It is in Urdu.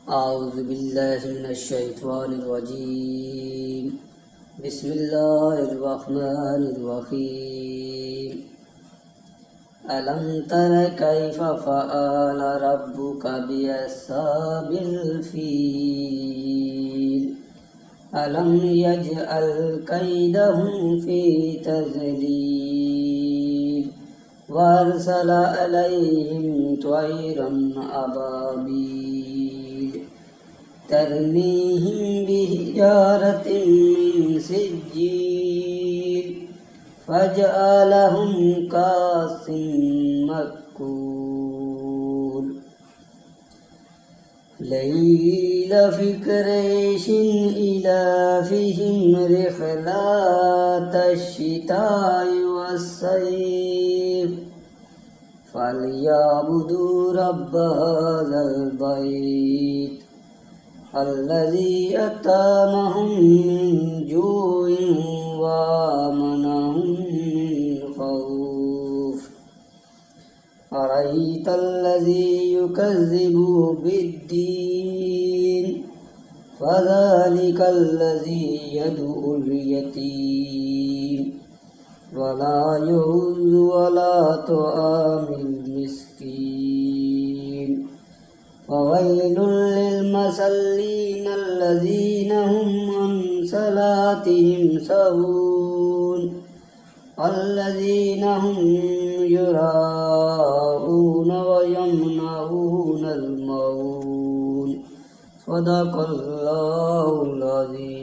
أعوذ بالله من الشيطان الرجيم. بسم الله الرحمن الرحيم. ألم تر كيف فعل ربك بأصحاب الفيل ألم يجعل كيدهم في تضليل وأرسل عليهم طيرا أبابيل ترميهم بحجارة من سجيل فجعلهم كعصف مأكول. ليل في قريش إلافهم رحلات الشتاء والصيف فليعبدوا رب هذا البيت الذي أطعمهم من جوع وآمنهم من خوف. أرأيت الذي يكذب بالدين فذلك الذي يدعو اليتيم ولا يعز ولا طعام المسكين. فويل للمصلين الذين هم عن صلاتهم ساهون الذين هم يراءون ويمنعون الماعون. صدق الله العظيم.